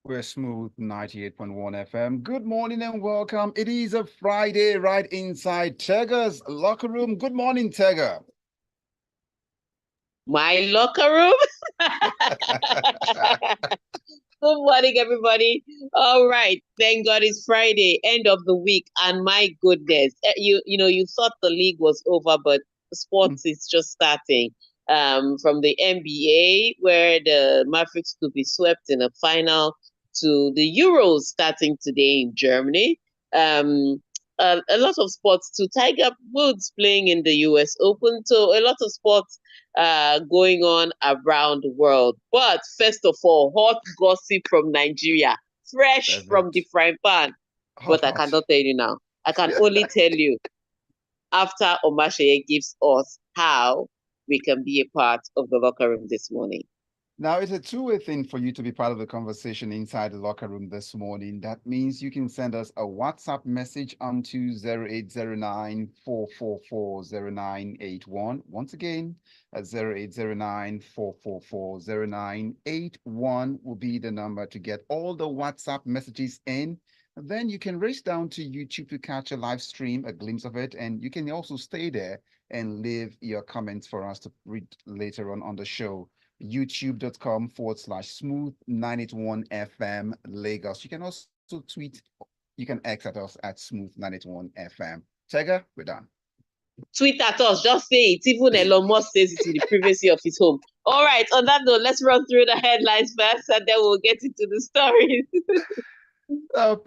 We're smooth 98.1 FM. Good morning and welcome. It is a Friday right inside Tega's locker room. Good morning, Tega. My locker room. Good morning, everybody. All right. Thank God it's Friday, end of the week. And my goodness, you thought the league was over, but sports is just starting. From the NBA, where the Mavericks could be swept in a final, to the Euros starting today in Germany. Um, a lot of sports too. Tiger Woods playing in the US Open. So a lot of sports going on around the world. But first of all, hot gossip from Nigeria, fresh That's from it. the frying pan. Hot, But I hot. cannot tell you now. I can only tell you after Omatseye gives us how we can be a part of the locker room this morning. Now, it's a two-way thing for you to be part of the conversation inside the locker room this morning. That means you can send us a WhatsApp message onto 0809 444 0981. Once again, at 0809 444 0981 will be the number to get all the WhatsApp messages in. Then you can race down to YouTube to catch a live stream, a glimpse of it, and you can also stay there and leave your comments for us to read later on the show. YouTube.com/smooth 981 FM Lagos. You can also tweet, you can X at us at smooth 981 FM. Tega, we're done. Tweet at us, just say it. Even Elon Musk says it in the privacy of his home. All right, on that note, let's run through the headlines first and then we'll get into the stories.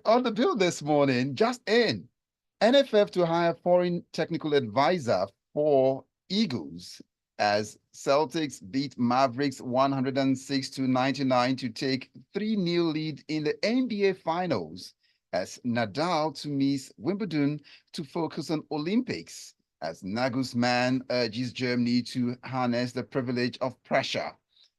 On the bill this morning, just in NFF to hire foreign technical advisor for Eagles as Celtics beat Mavericks 106 to 99 to take 3-0 lead in the NBA Finals, as Nadal to miss Wimbledon to focus on Olympics, as Nagelsmann urges Germany to harness the privilege of pressure.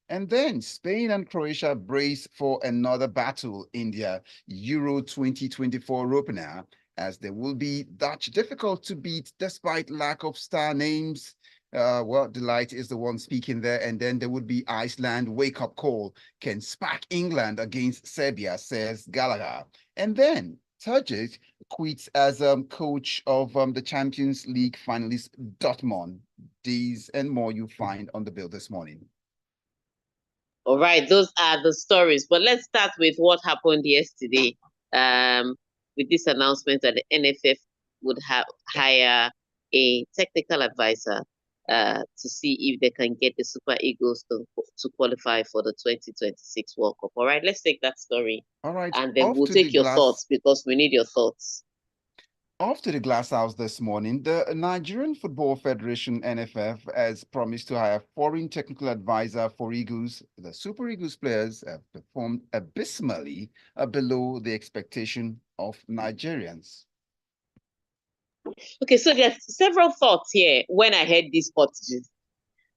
And then Spain and Croatia brace for another battle in their Euro 2024 opener, as they will be Dutch difficult to beat despite lack of star names. Well, Delight is the one speaking there. And then there would be Iceland wake-up call. Can spark England against Serbia, says Gallagher. And then Turgic quits as coach of the Champions League finalist Dortmund. These and more you find on the bill this morning. All right, those are the stories. But let's start with what happened yesterday. With this announcement that the NFF would hire a technical advisor to see if they can get the Super Eagles to qualify for the 2026 World Cup. All right, let's take that story. All right, And then off we'll to the take your glass. thoughts because we need your thoughts. Off to the glass house this morning, the Nigerian Football Federation (NFF) has promised to hire foreign technical advisor for Eagles. The Super Eagles players have performed abysmally below the expectation of Nigerians. Okay, so there's several thoughts here when I heard these cottages.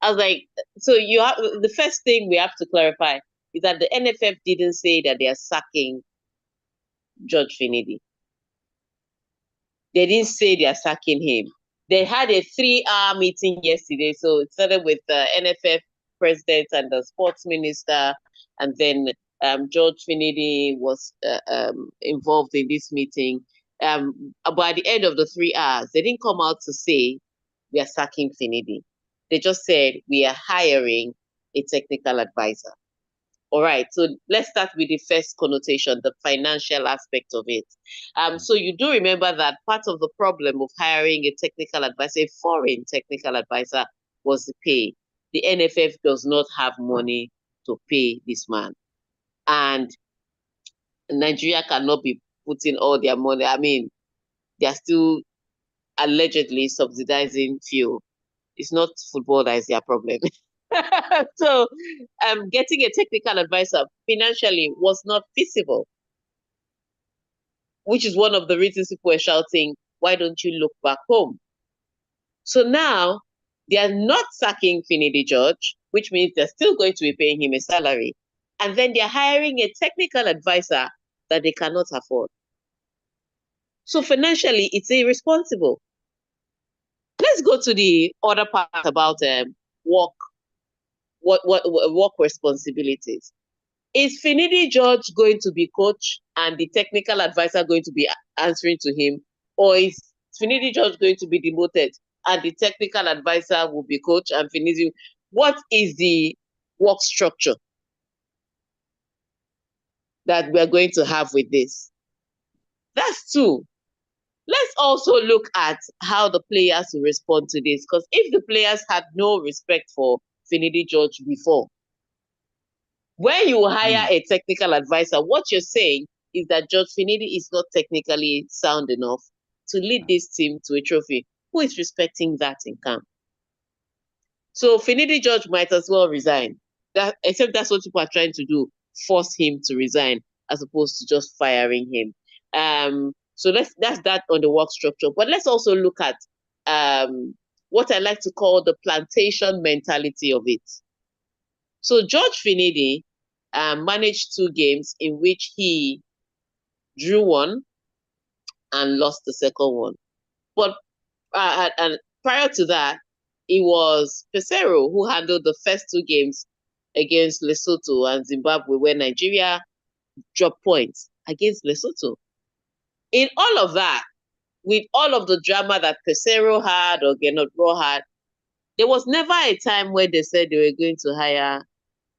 I was like, so you have the first thing we have to clarify is that the NFF didn't say that they are sacking George Finidi. They didn't say they are sacking him. They had a 3-hour meeting yesterday. So it started with the NFF president and the sports minister, and then George Finidi was involved in this meeting. But at the end of the 3 hours, they didn't come out to say we are sacking Finidi. They just said we are hiring a technical advisor. All right, so let's start with the first connotation, the financial aspect of it. So you do remember that part of the problem of hiring a technical advisor, a foreign technical advisor, was the pay. The NFF does not have money to pay this man. And Nigeria cannot be putting all their money. I mean, they are still allegedly subsidizing fuel. It's not football that is their problem. So getting a technical advisor financially was not feasible, which is one of the reasons people were shouting, why don't you look back home? So now they are not sacking Finidi George, which means they're still going to be paying him a salary. And then they're hiring a technical advisor that they cannot afford. So financially, it's irresponsible. Let's go to the other part about work responsibilities. Is Finidi George going to be coach and the technical advisor going to be answering to him? Or is Finidi George going to be demoted and the technical advisor will be coach and Finidi? What is the work structure that we're going to have with this? That's two. Let's also look at how the players will respond to this. Because if the players had no respect for Finidi George before, when you hire a technical advisor, what you're saying is that George Finidi is not technically sound enough to lead this team to a trophy. Who is respecting that in camp? So Finidi George might as well resign. Except that's what people are trying to do, force him to resign as opposed to just firing him. So that's that on the work structure. But let's also look at what I like to call the plantation mentality of it. So George Finidi managed 2 games in which he drew one and lost the second one. But and prior to that, it was Pesero who handled the first 2 games against Lesotho and Zimbabwe, where Nigeria dropped points against Lesotho. In all of that, with all of the drama that Pesero had or Gernot Rohr had, there was never a time where they said they were going to hire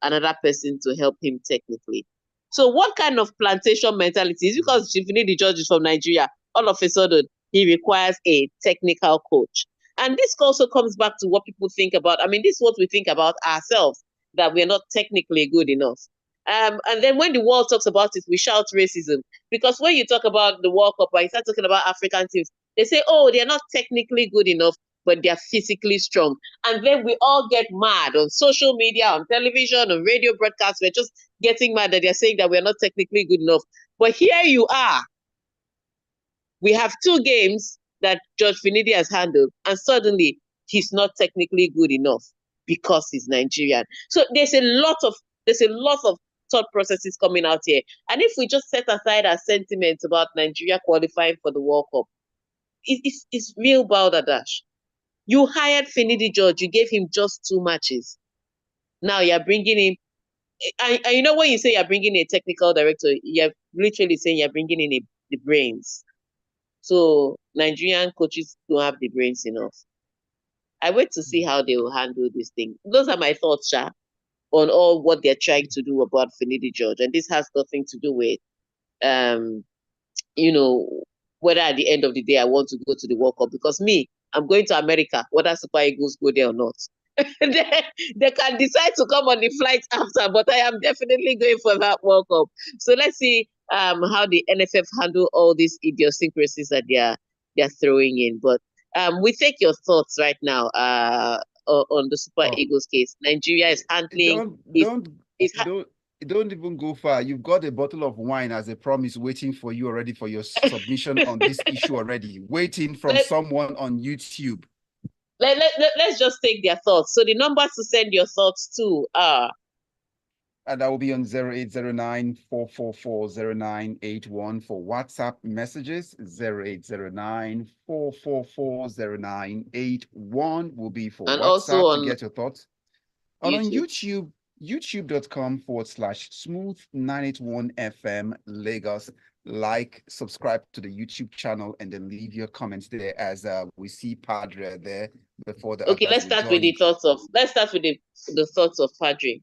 another person to help him technically. So what kind of plantation mentality is because Finidi George is from Nigeria, all of a sudden he requires a technical coach? And this also comes back to what people think about. I mean, this is what we think about ourselves, that we're not technically good enough. And then when the world talks about it, we shout racism. Because when you talk about the World Cup, or you start talking about African teams, they say, oh, they're not technically good enough, but they're physically strong. And then we all get mad on social media, on television, on radio broadcasts. We're just getting mad that they're saying that we're not technically good enough. But here you are. We have 2 games that George Finidi has handled, and suddenly he's not technically good enough because he's Nigerian. So there's a lot of thought processes coming out here. And if we just set aside our sentiments about Nigeria qualifying for the World Cup, it's real balderdash. You hired Finidi George, you gave him just 2 matches. Now you're bringing him, and you know when you say you're bringing a technical director, you're literally saying you're bringing in the brains. So Nigerian coaches don't have the brains enough. I wait to see how they will handle this thing. Those are my thoughts, Sha, on all what they're trying to do about Finidi George. And this has nothing to do with, whether at the end of the day I want to go to the World Cup. Because me, I'm going to America, whether Super Eagles go there or not. they can decide to come on the flight after, but I am definitely going for that World Cup. So let's see how the NFF handle all these idiosyncrasies that they're throwing in. But we take your thoughts right now on the Super Eagles case. Nigeria is handling. Don't even go far. You've got a bottle of wine as a promise waiting for you already for your submission on this issue already, waiting from someone on YouTube. Let's just take their thoughts. So the numbers to send your thoughts to are. And that will be on 0809-444-0981 for WhatsApp messages. 0809-444-0981 will be for and WhatsApp also to get your thoughts. And on YouTube, youtube.com/smooth981FM Lagos. Like, subscribe to the YouTube channel, and then leave your comments there as we see Padre there before the. Okay, let's start with the thoughts of. Let's start with the thoughts of Padre.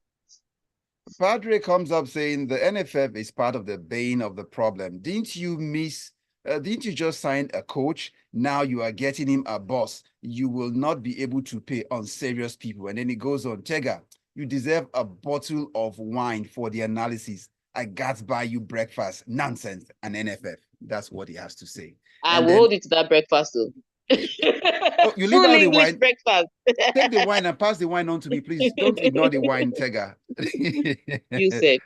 Padre comes up saying the NFF is part of the bane of the problem. Didn't you just sign a coach? Now you are getting him a boss. You will not be able to pay unserious people. And then he goes on, Tega, you deserve a bottle of wine for the analysis. I got buy you breakfast. Nonsense. An NFF. That's what he has to say. I will hold it to that breakfast though. Oh, you leave out the wine. Breakfast. Take the wine and pass the wine on to me, please. Don't ignore the wine, Tega. You said.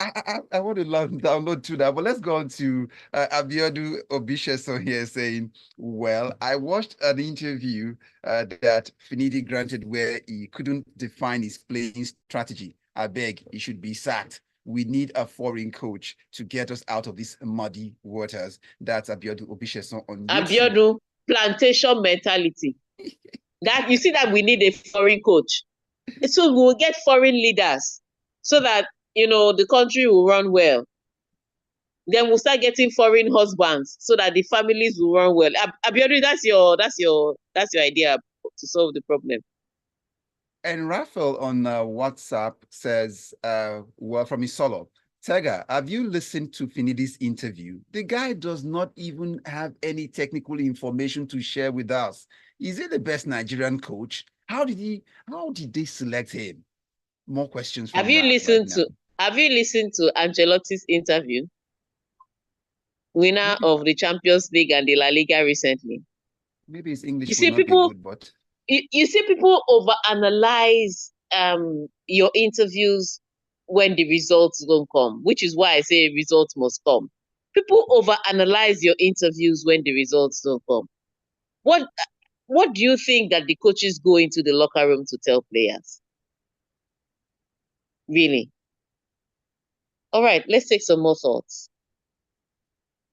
I want to download to that, but let's go on to Abiodun Obisheson here saying, well, I watched an interview that Finidi granted where he couldn't define his playing strategy. I beg, he should be sacked. We need a foreign coach to get us out of these muddy waters. That's Abiodun Obisheson on YouTube. Abiodun, plantation mentality. That you see that we need a foreign coach. So we'll get foreign leaders so that the country will run well. Then we'll start getting foreign husbands so that the families will run well. Abiodun, that's your idea to solve the problem. And Raphael on WhatsApp says, well, from Isolo, Tega, have you listened to Finidi's interview? The guy does not even have any technical information to share with us. Is he the best Nigerian coach? How did they select him? More questions Have from you Raf right listened now. to Have you listened to Ancelotti's interview? Winner Maybe, of the Champions League and the La Liga recently. maybe his You English will see, not be people good, but you see people overanalyze your interviews when the results don't come, which is why I say results must come. People overanalyze your interviews when the results don't come. What what do you think that the coaches go into the locker room to tell players? Really? All right, let's take some more thoughts.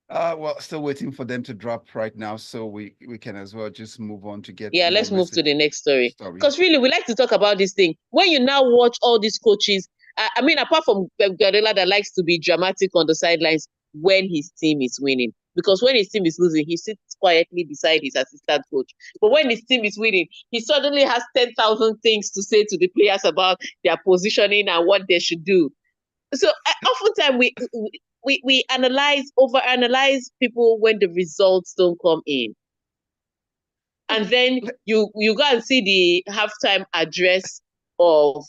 well, still waiting for them to drop right now, so we can as well just move on to get Yeah, more let's move to the next story. story. Because really, we like to talk about this thing. When you now watch all these coaches, I mean, apart from Pep Guardiola that likes to be dramatic on the sidelines when his team is winning, because when his team is losing, he sits quietly beside his assistant coach. But when his team is winning, he suddenly has 10,000 things to say to the players about their positioning and what they should do. So oftentimes we overanalyze people when the results don't come in. And then you go and see the halftime address of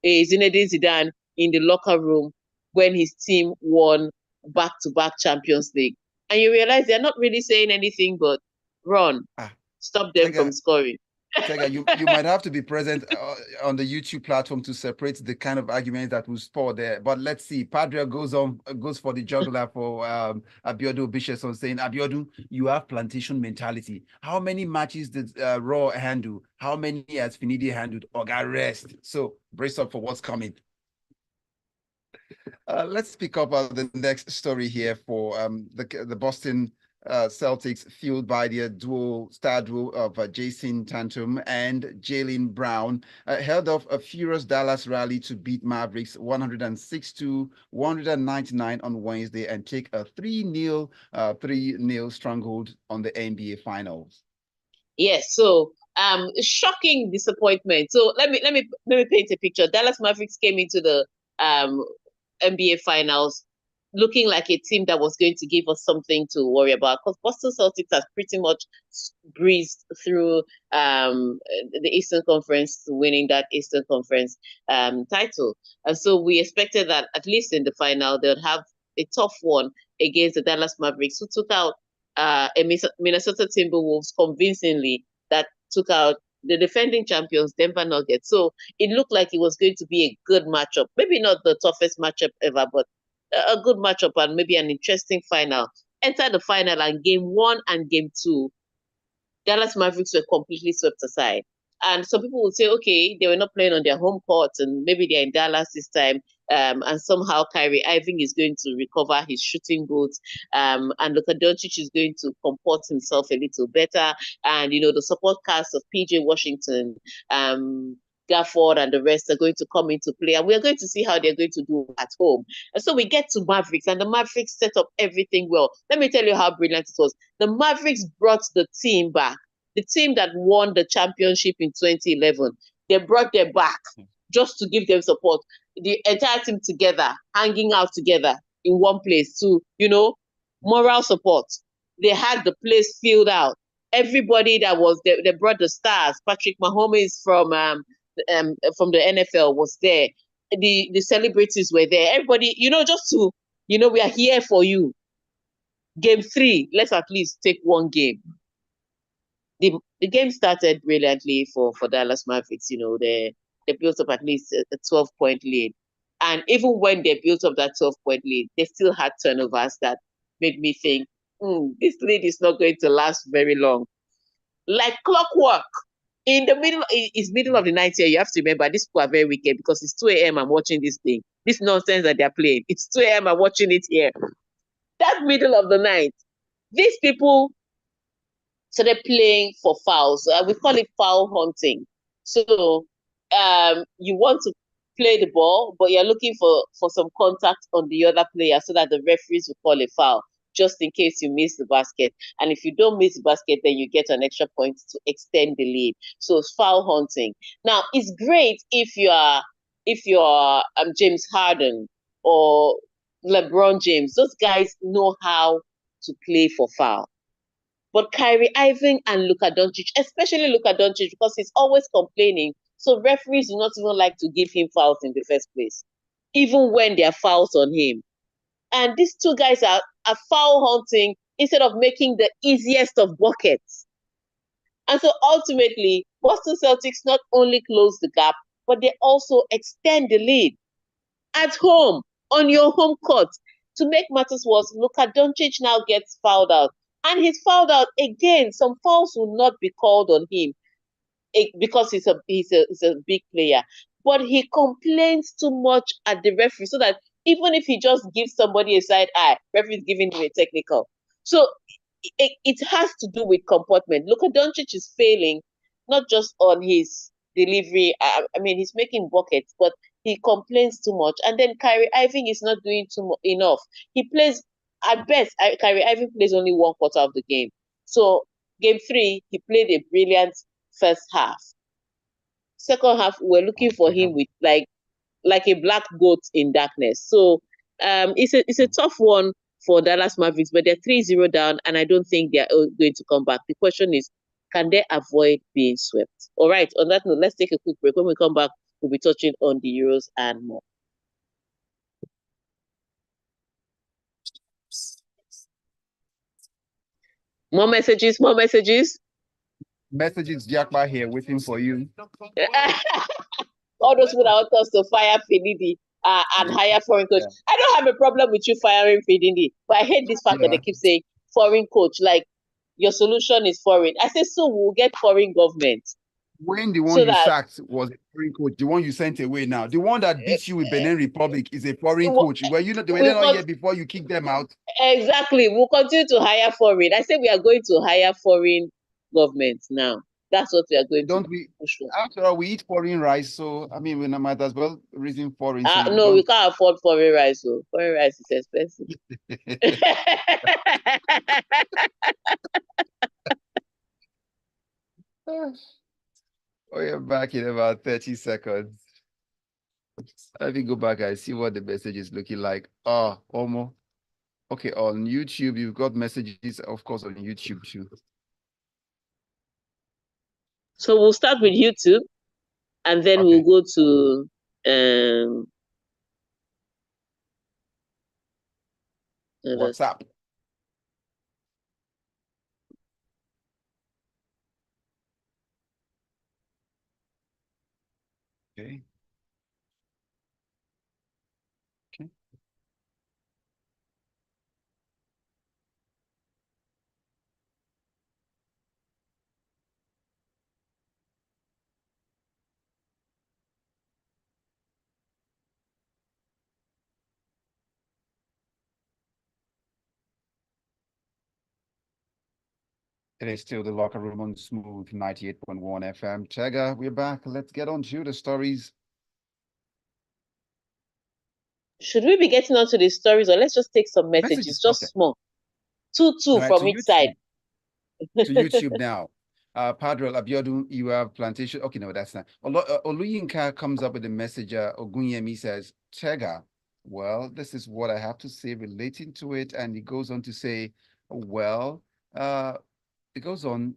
Zinedine Zidane in the locker room when his team won back-to-back Champions League. And you realize they're not really saying anything but run, stop them from scoring. Tega, you might have to be present on the YouTube platform to separate the kind of arguments that will spawn there. But let's see. Padre goes for the juggler for Abiodun Bishopson, saying, Abiodun, you have plantation mentality. How many matches did Raw handle? How many has Finidi handled? Or got rest? So brace up for what's coming. Let's pick up the next story here for the Boston Celtics, fueled by their star duo of Jason Tatum and Jaylen Brown, held off a furious Dallas rally to beat Mavericks 106-199 on Wednesday and take a 3-0 stronghold on the NBA Finals. Yes, so shocking disappointment. So let me paint a picture. Dallas Mavericks came into the NBA Finals looking like a team that was going to give us something to worry about, because Boston Celtics has pretty much breezed through the Eastern Conference, winning that Eastern Conference title. And so we expected that at least in the final they would have a tough one against the Dallas Mavericks, who took out a Minnesota Timberwolves convincingly, that took out the defending champions, Denver Nuggets. So it looked like it was going to be a good matchup. Maybe not the toughest matchup ever, but a good matchup and maybe an interesting final. Enter the final, and game 1 and game 2, Dallas Mavericks were completely swept aside. And some people would say, okay, they were not playing on their home court and maybe they're in Dallas this time. And somehow Kyrie Irving is going to recover his shooting boots. And Luka Doncic is going to comport himself a little better. And, the support cast of PJ Washington, Gafford and the rest are going to come into play. And we're going to see how they're going to do at home. And so we get to Mavericks, and the Mavericks set up everything well. Let me tell you how brilliant it was. The Mavericks brought the team back. The team that won the championship in 2011, they brought them back just to give them support. The entire team together, hanging out together in one place to, moral support. They had the place filled out. Everybody that was there, they brought the stars. Patrick Mahomes from the NFL was there. The celebrities were there. Everybody, just to, we are here for you. Game 3, let's at least take one game. The game started brilliantly for Dallas Mavericks. They built up at least a 12-point lead. And even when they built up that 12-point lead, they still had turnovers that made me think, this lead is not going to last very long. Like clockwork, in the middle of the night here, you have to remember, these people are very wicked because it's 2 a.m. I'm watching this thing. This nonsense that they're playing. It's 2 a.m. I'm watching it here. That middle of the night, these people started playing for fouls. We call it foul hunting. So you want to play the ball, but you're looking for some contact on the other player so that the referees will call a foul just in case you miss the basket. And if you don't miss the basket, then you get an extra point to extend the lead. So it's foul hunting. Now it's great if you're James Harden or LeBron James. Those guys know how to play for foul. But Kyrie Irving and Luka Doncic, especially Luka Doncic, because he's always complaining, so referees do not even like to give him fouls in the first place, even when there are fouls on him. And these two guys are foul hunting instead of making the easiest of buckets. And so ultimately, Boston Celtics not only close the gap, but they also extend the lead at home on your home court. To make matters worse, Luka Doncic now gets fouled out. And he's fouled out again. Some fouls will not be called on him because he's a big player. But he complains too much at the referee, so that even if he just gives somebody a side eye, referee's giving him a technical. So it has to do with comportment. Luka Doncic is failing, not just on his delivery. I mean, he's making buckets, but he complains too much. And then Kyrie Irving is not doing enough. He plays, at best, Kyrie Irving plays only one quarter of the game. So game 3, he played a brilliant first half. Second half, we're looking for him with like a black goat in darkness. So it's a tough one for Dallas Mavericks, but they're 3-0 down, and I don't think they're going to come back. The question is, can they avoid being swept? All right, on that note, let's take a quick break. When we come back, we'll be touching on the Euros and more. More messages, more messages. Messages, Jackba here, waiting for you. All those people that want us to fire Finidi and hire foreign coach. Yeah. I don't have a problem with you firing Finidi, but I hate this fact that they keep saying foreign coach, like your solution is foreign. I say, so we'll get foreign government. When the one you sacked was a foreign coach, the one you sent away now, the one that beats you with Benin Republic is a foreign coach. Were you not, they were not here before you kicked them out? Exactly. We'll continue to hire foreign. I say we are going to hire foreign government now. That's what we are going to push for. After all, we eat foreign rice, so I mean, we might as well reason foreign. No, we can't afford foreign rice. So foreign rice is expensive. We're back in about 30 seconds. Let me go back and see what the message is looking like. Oh, Omo. Okay, on YouTube, you've got messages, of course, on YouTube too. So we'll start with YouTube, and then we'll go to WhatsApp. Okay. Okay. It is still the Locker Room on Smooth 98.1 FM. Tega, we're back. Let's get on to the stories. Should we be getting onto the stories, or let's just take some messages, just small? Two from each side. To YouTube now. Padrel Abiodun, you have plantation. Okay, no, that's not. Oluyinka comes up with a message. Ogunyemi says, Tega, well, this is what I have to say relating to it. And he goes on to say, well, it goes on,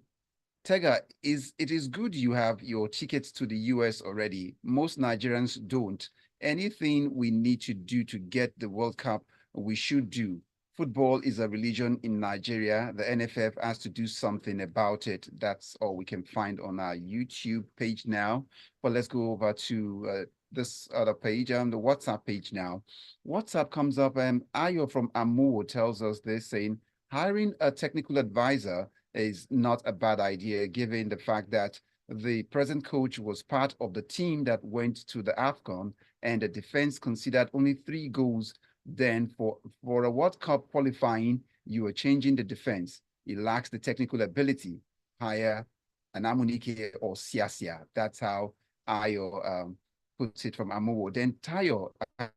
Tega, it is good you have your tickets to the US already. Most Nigerians don't. Anything we need to do to get the World Cup, we should do. Football is a religion in Nigeria. The NFF has to do something about it. That's all we can find on our YouTube page now. But let's go over to this other page, the WhatsApp page now. WhatsApp comes up, and Ayo from Amu tells us this, saying, hiring a technical advisor is not a bad idea, given the fact that the present coach was part of the team that went to the AFCON, and the defense considered only 3 goals. Then for a World Cup qualifying, you are changing the defense. It lacks the technical ability. Hire an Amunike or Siasia. That's how Ayo puts it from Amowo. Then Tayo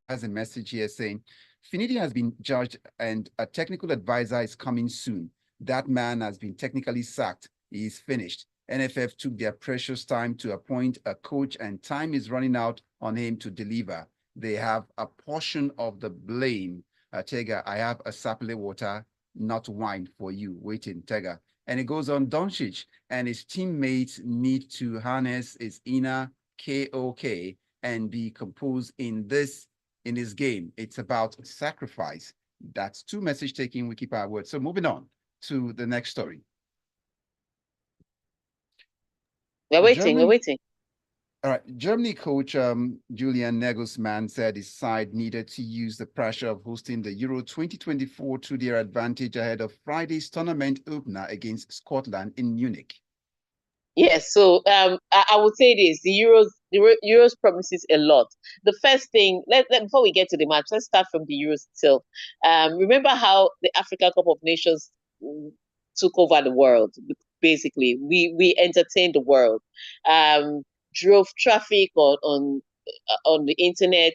has a message here saying, Finidi has been judged and a technical advisor is coming soon. That man has been technically sacked. He is finished. NFF took their precious time to appoint a coach and time is running out on him to deliver. They have a portion of the blame. Tega, I have a sapele water, not wine for you. Waiting, Tega. And it goes on, Doncic and his teammates need to harness his inner KOK and be composed in his game. It's about sacrifice. That's two message taking. We keep our word. So moving on to the next story. We're waiting. All right. Germany coach Julian Nagelsmann said his side needed to use the pressure of hosting the Euro 2024 to their advantage ahead of Friday's tournament opener against Scotland in Munich. Yes, so I would say this: the Euros promises a lot. The first thing, before we get to the match, let's start from the Euros itself. Remember how the Africa Cup of Nations took over the world? Basically, we entertained the world, drove traffic on the internet,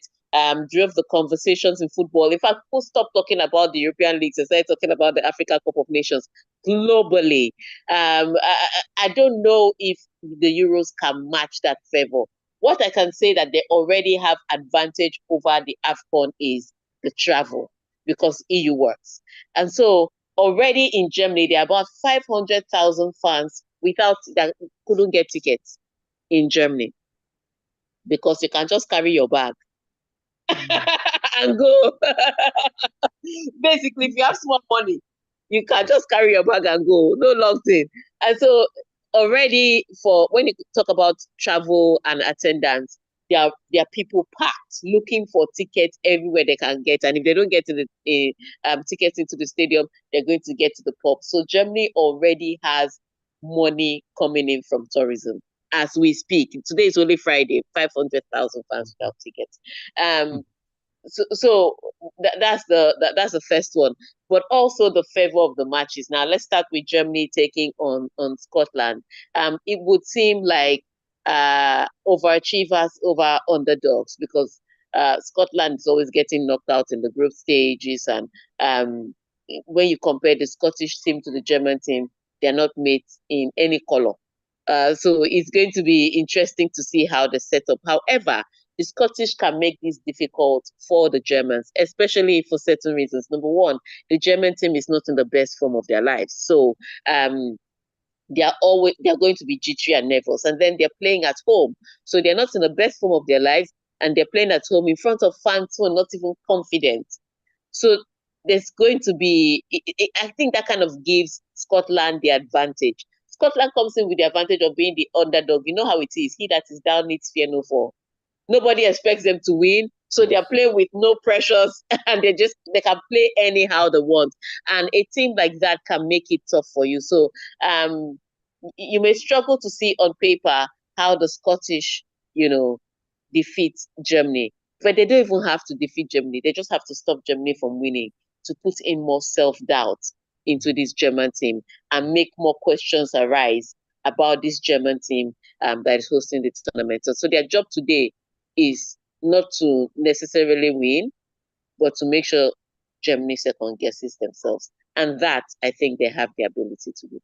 drove the conversations in football. In fact, people stopped talking about the European leagues and started talking about the Africa Cup of Nations globally. I don't know if the Euros can match that favor. What I can say that they already have advantage over the AFCON is the travel because EU works. And so already in Germany, there are about 500,000 fans that couldn't get tickets in Germany because you can just carry your bag and go. Basically, if you have small money, you can just carry your bag and go, no locked in. And so already for when you talk about travel and attendance, there are people packed looking for tickets everywhere they can get. And if they don't get to the tickets into the stadium, they're going to get to the pub. So Germany already has money coming in from tourism as we speak. Today is only Friday, 500,000 fans without tickets. So that's the first one, but also the favor of the matches. Now let's start with Germany taking on Scotland. It would seem like overachievers over underdogs because Scotland is always getting knocked out in the group stages, and when you compare the Scottish team to the German team, they're not mates in any color. So it's going to be interesting to see how they set up. However, the Scottish can make this difficult for the Germans, especially for certain reasons. Number one, the German team is not in the best form of their lives. So they're going to be jittery and nervous. And then they're playing at home. So they're not in the best form of their lives, and they're playing at home in front of fans who are not even confident. So there's going to be, I think that kind of gives Scotland the advantage. Scotland comes in with the advantage of being the underdog. You know how it is. He that is down needs fear no fall. Nobody expects them to win. So they're playing with no pressures and they can play anyhow they want. And a team like that can make it tough for you. So you may struggle to see on paper how the Scottish, defeat Germany. But they don't even have to defeat Germany. They just have to stop Germany from winning to put in more self-doubt into this German team and make more questions arise about this German team that is hosting the tournament. So their job today is not to necessarily win, but to make sure Germany second guesses themselves. And that, I think they have the ability to do.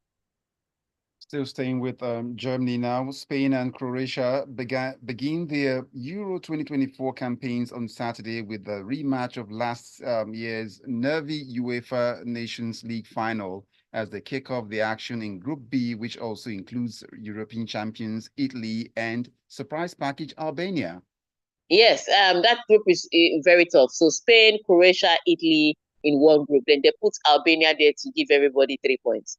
Still staying with Germany now, Spain and Croatia begin their Euro 2024 campaigns on Saturday with the rematch of last year's nervy UEFA Nations League final as they kick off the action in Group B, which also includes European champions Italy and surprise package Albania. Yes, that group is very tough. So Spain, Croatia, Italy in one group. Then they put Albania there to give everybody 3 points.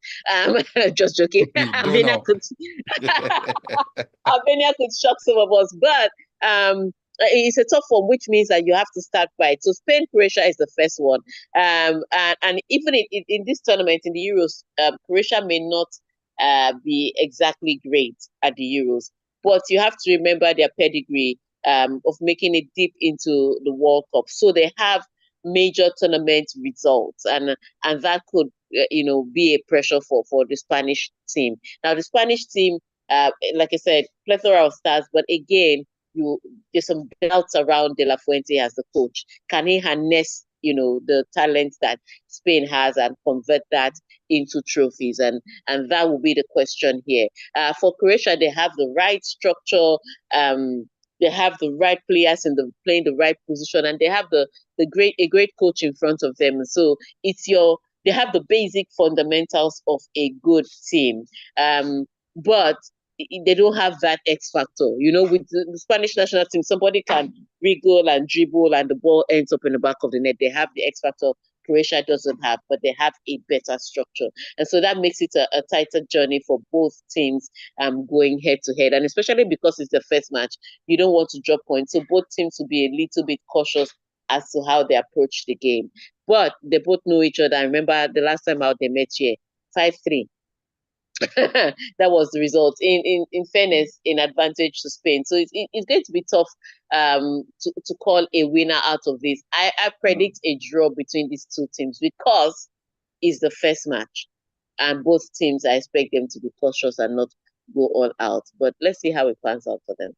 Just joking. Albania could Albania could shock some of us, but it's a tough one, which means that you have to start right. So Spain, Croatia is the first one. And even in this tournament, in the Euros, Croatia may not be exactly great at the Euros, but you have to remember their pedigree of making it deep into the World Cup. So they have major tournament results, and that could be a pressure for the Spanish team. Now the Spanish team, like I said, plethora of stars, but again, there's some doubts around De La Fuente as the coach. Can he harness, the talent that Spain has and convert that into trophies? And that will be the question here. For Croatia, they have the right structure. They have the right players playing the right position, and they have a great coach in front of them. So they have the basic fundamentals of a good team. But they don't have that X factor. With the Spanish national team, somebody can wriggle and dribble and the ball ends up in the back of the net. They have the X factor Croatia doesn't have, but they have a better structure. And so that makes it a tighter journey for both teams going head to head. And especially because it's the first match, you don't want to drop points. So both teams will be a little bit cautious as to how they approach the game. But they both know each other. I remember the last time out they met here, 5-3. That was the result. In fairness, in advantage to Spain. So it's going to be tough to call a winner out of this. I predict a draw between these two teams because it's the first match, and both teams, I expect them to be cautious and not go all out. But let's see how it pans out for them.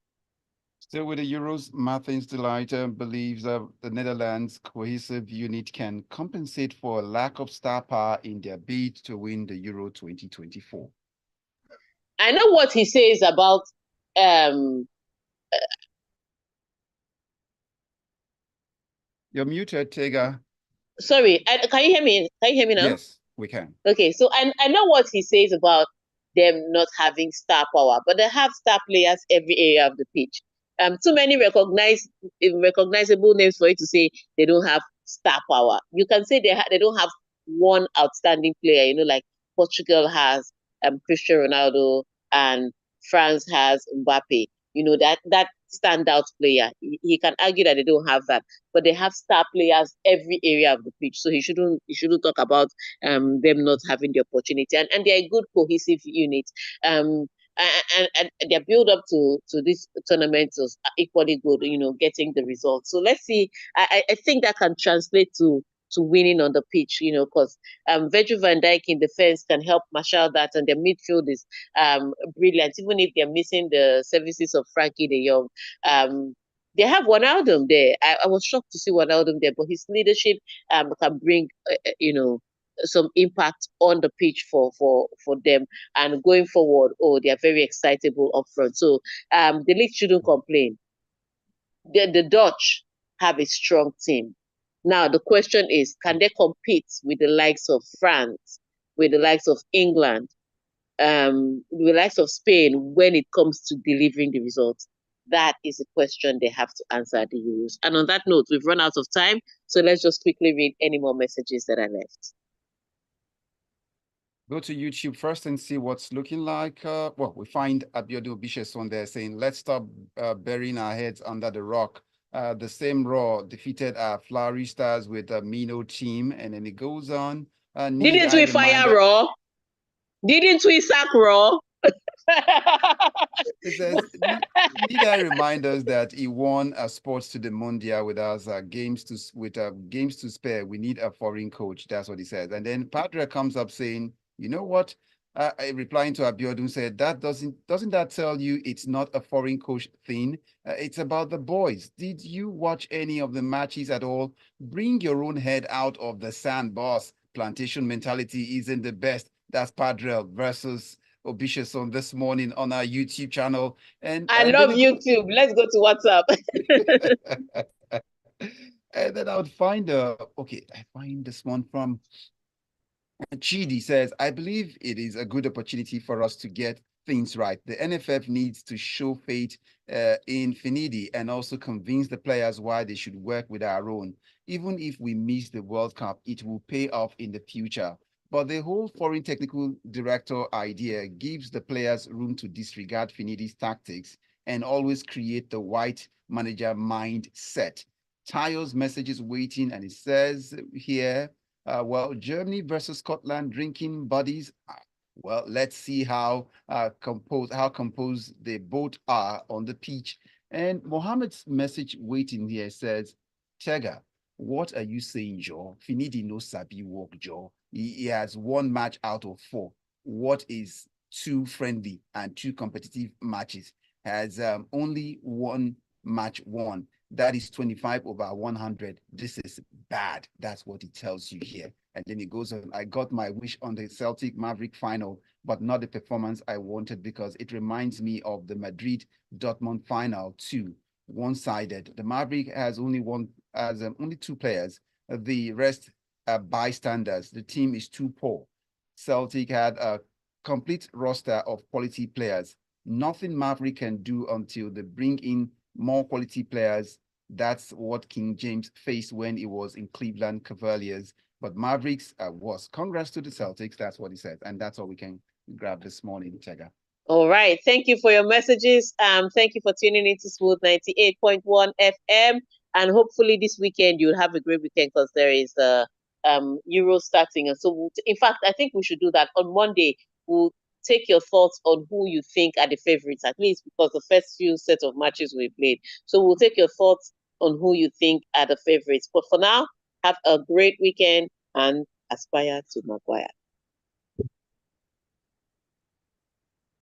Still with the Euros, Martins Delighter believes the Netherlands' cohesive unit can compensate for a lack of star power in their bid to win the Euro 2024. I know what he says about You're muted, Tega. Sorry, can you hear me? Can you hear me now? Yes, we can. Okay, so I know what he says about them not having star power, but they have star players every area of the pitch. Too many recognizable names for you to say they don't have star power. You can say they don't have one outstanding player. Like Portugal has Cristiano Ronaldo and France has Mbappe. That standout player. He can argue that they don't have that, but they have star players every area of the pitch. So he shouldn't talk about them not having the opportunity, and they're a good cohesive unit. And their build up to this tournament was equally good, getting the results. So let's see. I think that can translate to winning on the pitch, because Virgil van Dijk in defense can help marshal that, and their midfield is brilliant, even if they're missing the services of Frankie de Jong. They have Wijnaldum there. I was shocked to see Wijnaldum there, but his leadership can bring, some impact on the pitch for them. And going forward, they are very excitable up front. So the league shouldn't complain. The Dutch have a strong team. Now the question is, can they compete with the likes of France, with the likes of England, with the likes of Spain when it comes to delivering the results? That is a question they have to answer at the Euros. And on that note, we've run out of time, so let's just quickly read any more messages that are left. Go to YouTube first and see what's looking like. Well, we find Abiodun Bisheson there saying, let's stop burying our heads under the rock. The same Raw defeated our Flowery Stars with a Mino team. And then it goes on. Didn't we fire Raw? Didn't we sack Raw? It says, need I remind us that he won a sports to the Mondial with us, games to spare. We need a foreign coach. That's what he says. And then Padre comes up saying, you know what? Replying to Abiodun said, that doesn't that tell you it's not a foreign coach thing? It's about the boys. Did you watch any of the matches at all? Bring your own head out of the sand, boss. Plantation mentality isn't the best. That's Padre versus Obisheson this morning on our YouTube channel. And I love YouTube. Let's go to WhatsApp. And then I would find I find this one from Chidi says, I believe it is a good opportunity for us to get things right. The NFF needs to show faith in Finidi and also convince the players why they should work with our own. Even if we miss the World Cup, it will pay off in the future. But the whole foreign technical director idea gives the players room to disregard Finidi's tactics and always create the white manager mindset. Tayo's message is waiting, and it says here, well, Germany versus Scotland, drinking buddies. Well, let's see how composed they both are on the pitch. And Mohammed's message waiting here says, Tega, what are you saying, Joe? Finidi no sabi work, Joe. He has one match out of 4. What is 2 friendly and 2 competitive matches? Has only won match won. That is 25 over 100. This is bad. That's what it tells you here. And then it goes on. I got my wish on the Celtic Maverick final, but not the performance I wanted because it reminds me of the Madrid Dortmund final too. One-sided. The Maverick has only two players. The rest are bystanders. The team is too poor. Celtic had a complete roster of quality players. Nothing Maverick can do until they bring in more quality players. That's what King James faced when he was in Cleveland Cavaliers. But Mavericks was. Congrats to the Celtics. That's what he said. And that's all we can grab this morning, Tega. All right. Thank you for your messages. Thank you for tuning into Smooth 98.1 FM. And hopefully this weekend you'll have a great weekend because there is Euro starting. And so in fact, I think we should do that on Monday. We'll take your thoughts on who you think are the favorites, at least because the first few sets of matches we played. So we'll take your thoughts on who you think are the favorites. But for now, have a great weekend and aspire to Maguire.